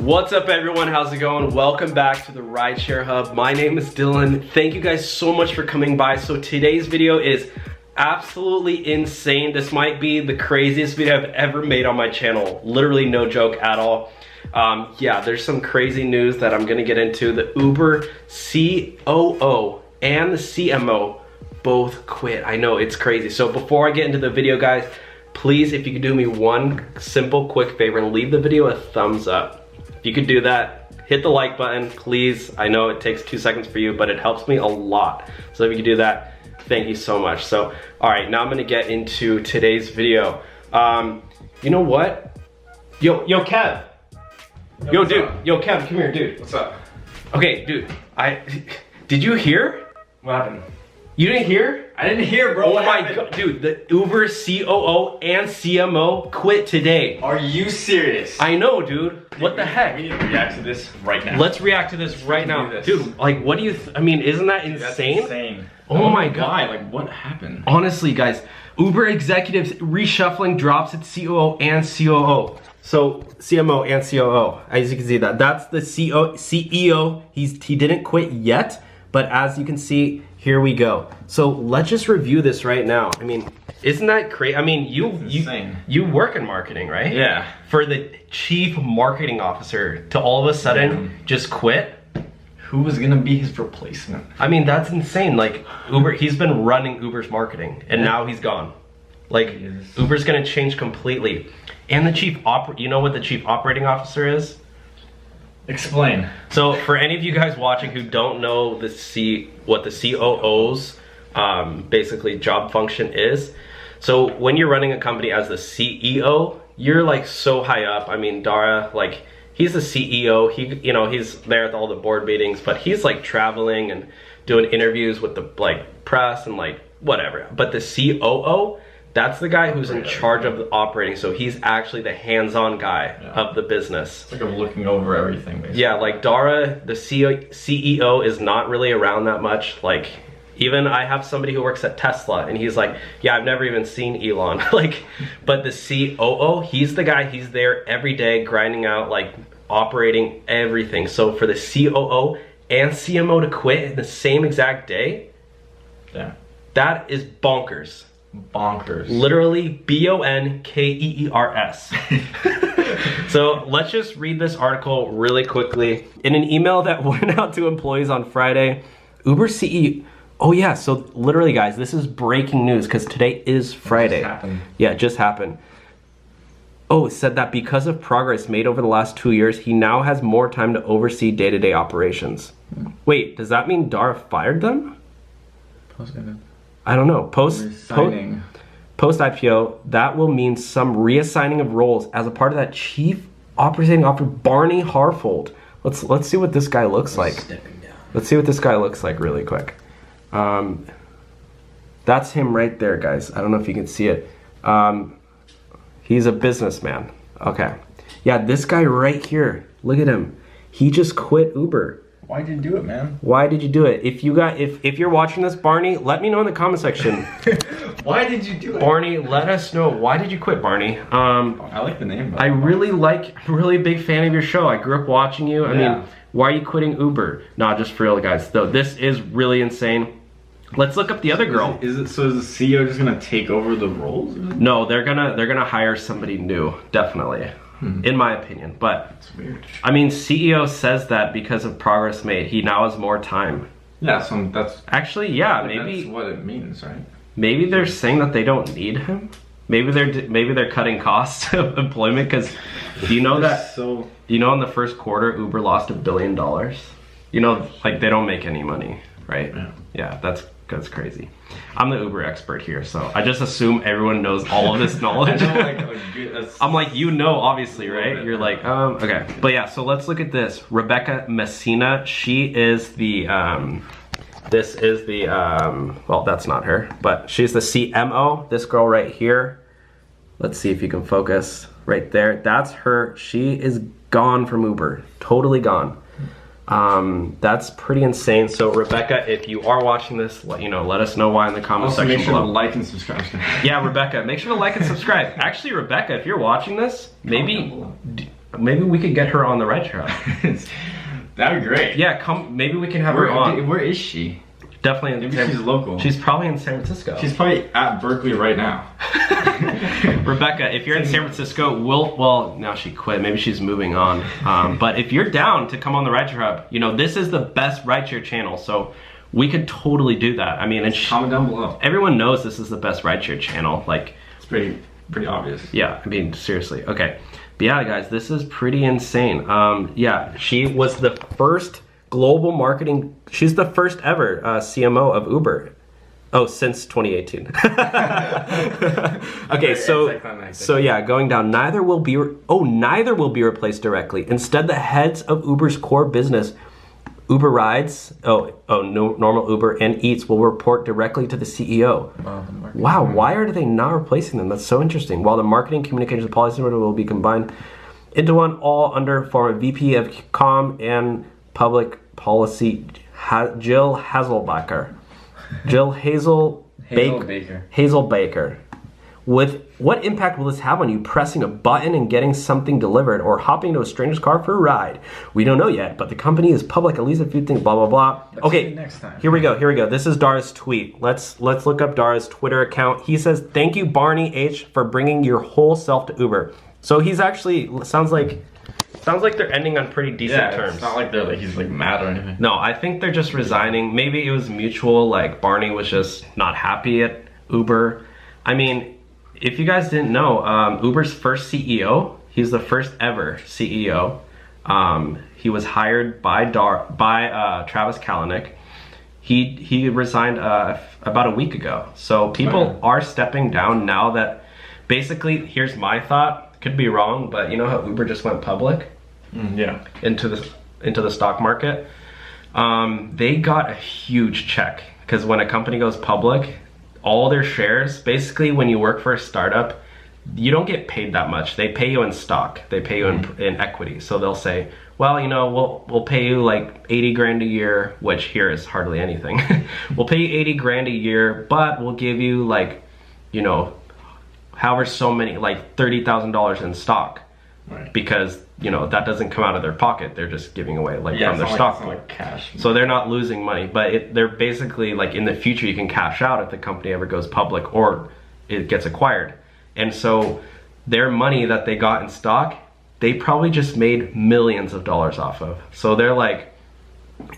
What's up everyone, how's it going? Welcome back to the Rideshare Hub. My name is Dylan. Thank you guys so much for coming by. So today's video is absolutely insane. This might be the craziest video I've ever made on my channel. Literally no joke at all. Yeah, there's some crazy news that I'm gonna get into. The Uber COO and the CMO both quit. I know, it's crazy. So before I get into the video, guys, please, if you could do me one simple, quick favor and leave the video a thumbs up. If you could do that, hit the like button, please. I know it takes 2 seconds for you, but it helps me a lot. So if you could do that, thank you so much. So, all right, now I'm gonna get into today's video. You know what? Yo, Kev. Yo, dude. Up? Yo, Kev, come here, dude. What's up? Okay, dude, did you hear? What happened? You didn't hear? I didn't hear, bro. Oh my god, dude, the Uber COO and CMO quit today. Are you serious? I know, dude. What the heck? We need to react to this right now. Let's react to this right now. Dude, like, what do you, I mean, isn't that insane? That's insane. Oh my god. Why? Like, what happened? Honestly, guys, Uber executives reshuffling drops its COO and COO. So, CMO and COO, as you can see that's the CEO. He didn't quit yet, but as you can see, here we go. So let's just review this right now. I mean, isn't that crazy? I mean, you work in marketing, right? Yeah. For the chief marketing officer to all of a sudden just quit. Who was gonna be his replacement? I mean, that's insane. Like, Uber, he's been running Uber's marketing and now he's gone. Like, Uber's gonna change completely. And the you know what the chief operating officer is? Explain. So for any of you guys watching who don't know what the COO's basically job function is, so when you're running a company as the CEO, you're like so high up. I mean, Dara, like, he's the CEO. He's there at all the board meetings, but he's like traveling and doing interviews with the like press and like whatever. But the COO, that's the guy who's in charge of the operating, so he's actually the hands-on guy of the business. It's like I'm looking over everything, basically. Yeah, like Dara, the CEO, is not really around that much. Like, even I have somebody who works at Tesla, and he's like, yeah, I've never even seen Elon. Like, but the COO, he's the guy, he's there every day, grinding out, like, operating everything. So for the COO and CMO to quit in the same exact day, yeah, that is bonkers. Bonkers. Literally BONKEERS. So let's just read this article really quickly. In an email that went out to employees on Friday, Uber CEO, oh yeah, so literally guys, this is breaking news because today is Friday. It just happened. Yeah, it just happened. Oh, it said that because of progress made over the last 2 years, he now has more time to oversee day-to-day operations. Wait, does that mean Dara fired them? I don't know. Post IPO, that will mean some reassigning of roles as a part of that chief operating officer, Barney Harfold. Let's see what this guy looks like. Let's see what this guy looks like really quick. That's him right there, guys. I don't know if you can see it. He's a businessman. Okay. Yeah, this guy right here. Look at him. He just quit Uber. Why did you do it, man? Why did you do it? If you're watching this, Barney, let me know in the comment section. Why did you do it? Barney, let us know. Why did you quit, Barney? I like the name. I'm really big fan of your show. I grew up watching you. I mean, why are you quitting Uber? Nah, just for real, guys. Though this is really insane. Let's look up the other girl. Is the CEO just gonna take over the roles? No, they're gonna hire somebody new, definitely. In my opinion, but it's weird. I mean, CEO says that because of progress made, he now has more time. Yeah, so that's actually, yeah, maybe that's what it means, right? Maybe they're saying that they don't need him. Maybe they're cutting costs of employment because you know that you know in the first quarter Uber lost $1 billion. You know, like they don't make any money, right? Yeah, that's crazy. I'm the Uber expert here, so I just assume everyone knows all of this knowledge. I'm like, you know, obviously, right? You're like, okay. But yeah, so let's look at this. Rebecca Messina, she is the, well, that's not her, but she's the CMO. This girl right here. Let's see if you can focus right there. That's her. She is gone from Uber, totally gone. That's pretty insane. So Rebecca, if you are watching this, let us know why in the comment section make sure below. to like and subscribe. Yeah, Rebecca, make sure to like and subscribe. Actually, Rebecca, if you're watching this, maybe maybe we could get her on the Rideshare Hub. That'd be great. Yeah, come. Maybe we can have her on. Where is she? Definitely in Maybe she's local. She's probably in San Francisco. She's probably at Berkeley right now. Rebecca, if you're in San Francisco, well, now she quit. Maybe she's moving on. But if you're down to come on the Rideshare Hub, you know, this is the best rideshare channel. So we could totally do that. I mean, and comment down below. Everyone knows this is the best rideshare channel. Like, it's pretty obvious. Yeah, I mean, seriously. Okay. But yeah, guys, this is pretty insane. Yeah, she was the first global marketing, she's the first ever CMO of Uber. Oh, since 2018. Okay, so yeah, going down, neither will be replaced directly. Instead, the heads of Uber's core business, Uber Rides, normal Uber and Eats, will report directly to the CEO. Wow, why are they not replacing them? That's so interesting. While the marketing, communications, and policy will be combined into one, all under form of VP of Comm and Public Policy, Jill Hazelbaker. Hazel Baker. With what impact will this have on you pressing a button and getting something delivered, or hopping into a stranger's car for a ride? We don't know yet, but the company is public, at least a few things, blah, blah, blah. Okay, next time. Here we go. This is Dara's tweet. Let's look up Dara's Twitter account. He says, "Thank you, Barney H, for bringing your whole self to Uber." So he's actually, sounds like they're ending on pretty decent terms. It's not like he's like mad or anything. No, I think they're just resigning. Maybe it was mutual, like Barney was just not happy at Uber. I mean, if you guys didn't know, Uber's first CEO, he's the first ever CEO. He was hired by Travis Kalanick. He resigned about a week ago. So people are stepping down now that, basically, here's my thought. Could be wrong, but you know how Uber just went public? Yeah. Into the stock market. They got a huge check, because when a company goes public, all their shares, basically when you work for a startup, you don't get paid that much. They pay you in stock. They pay you in equity. So they'll say, well, you know, we'll pay you like 80 grand a year, which here is hardly anything. We'll pay you 80 grand a year, but we'll give you, like, you know, however so many, like $30,000 in stock. Right. Because, you know, that doesn't come out of their pocket. They're just giving away, like, from their stock. Like cash. So they're not losing money, but they're basically, like, in the future you can cash out if the company ever goes public or it gets acquired. And so their money that they got in stock, they probably just made millions of dollars off of. So they're like,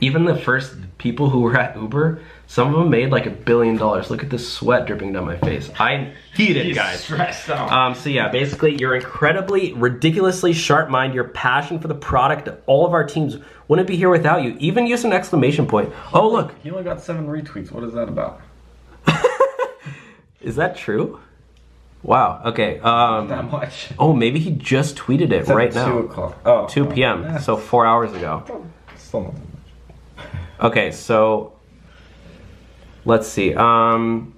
even the first people who were at Uber, some of them made like $1 billion. Look at this sweat dripping down my face. I need it, guys. Stressed out. So yeah, basically, your incredibly, ridiculously sharp mind, your passion for the product, all of our teams wouldn't be here without you. Even use an exclamation point. Oh, look. He only got 7 retweets. What is that about? Is that true? Wow. Okay. That much. Oh, maybe he just tweeted it right now. 2 o'clock. Oh. 2 p.m. Yeah. So 4 hours ago. Still not that much. Okay, so let's see. And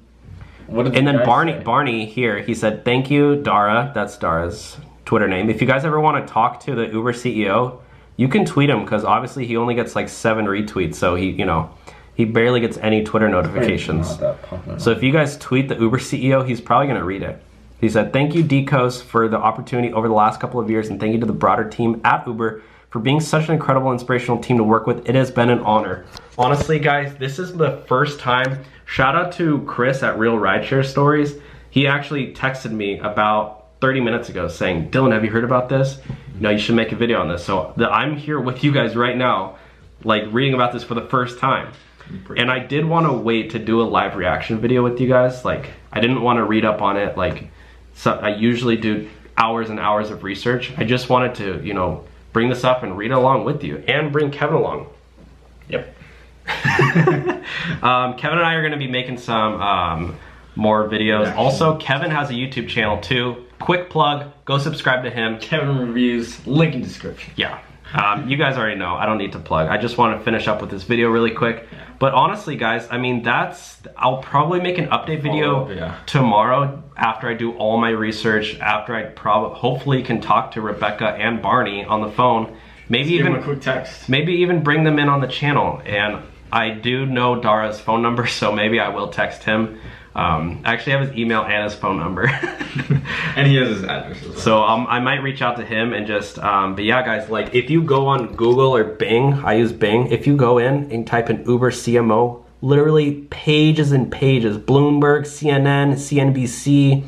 then Barney here, he said, "Thank you, Dara." That's Dara's Twitter name. If you guys ever want to talk to the Uber CEO, you can tweet him, because obviously he only gets like 7 retweets, so he barely gets any Twitter notifications. So if you guys tweet the Uber CEO, he's probably gonna read it. He said, "Thank you, Decos, for the opportunity over the last couple of years, and thank you to the broader team at Uber for being such an incredible, inspirational team to work with. It has been an honor." Honestly, guys, this is the first time. Shout out to Chris at Real Rideshare Stories. He actually texted me about 30 minutes ago saying, "Dylan, have you heard about this? No, you should make a video on this." So I'm here with you guys right now, like reading about this for the first time. And I did want to wait to do a live reaction video with you guys. Like, I didn't want to read up on it. Like, so I usually do hours and hours of research. I just wanted to, you know, bring this up and read it along with you, and bring Kevin along. Yep. Kevin and I are going to be making some more videos. Also, Kevin has a YouTube channel too. Quick plug, go subscribe to him. Kevin Reviews, link in description. Yeah. You guys already know, I don't need to plug. I just want to finish up with this video really quick. Yeah. But honestly, guys, I mean, I'll probably make an update video tomorrow after I do all my research, after I hopefully can talk to Rebecca and Barney on the phone. Maybe even give them a quick text. Maybe even bring them in on the channel. And I do know Dara's phone number, so maybe I will text him. I actually have his email and his phone number. And he has his address as well. So I might reach out to him and just, but yeah guys, like if you go on Google or Bing, I use Bing, if you go in and type in Uber CMO, literally pages and pages, Bloomberg, CNN, CNBC,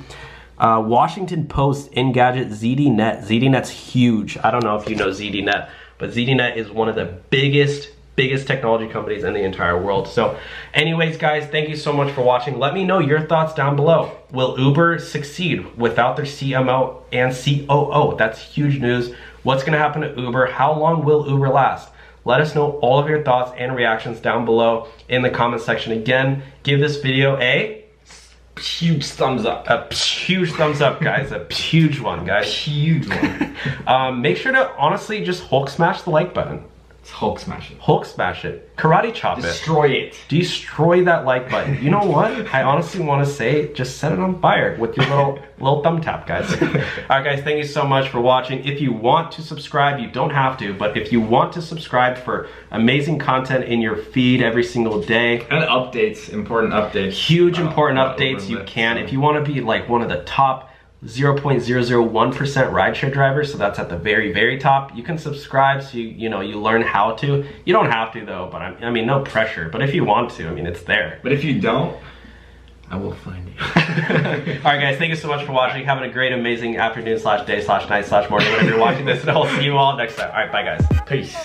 Washington Post, Engadget, ZDNet. ZDNet's huge. I don't know if you know ZDNet, but ZDNet is one of the biggest technology companies in the entire world. So anyways guys, thank you so much for watching. Let me know your thoughts down below. Will Uber succeed without their CMO and COO? That's huge news. What's gonna happen to Uber? How long will Uber last? Let us know all of your thoughts and reactions down below in the comment section. Again, give this video a huge thumbs up. A huge thumbs up, guys. A huge one, guys. Huge one. Make sure to honestly just Hulk smash the like button. It's Hulk smash it. Hulk smash it. Karate chop Destroy it. Destroy that like button. You know what? I honestly want to say, just set it on fire with your little thumb tap, guys. All right, guys, thank you so much for watching. If you want to subscribe, you don't have to, but if you want to subscribe for amazing content in your feed every single day. And updates, important updates. Huge important updates, you can. If you want to be like one of the top 0.001% rideshare drivers, so that's at the very top, you can subscribe so you learn how to. You don't have to though, but I mean no pressure, but if you want to, I mean it's there. But if you don't, I will find you. Alright guys, thank you so much for watching. Having a great amazing afternoon / day / night / morning whenever you're watching this, and I'll see you all next time. Alright, bye guys. Peace.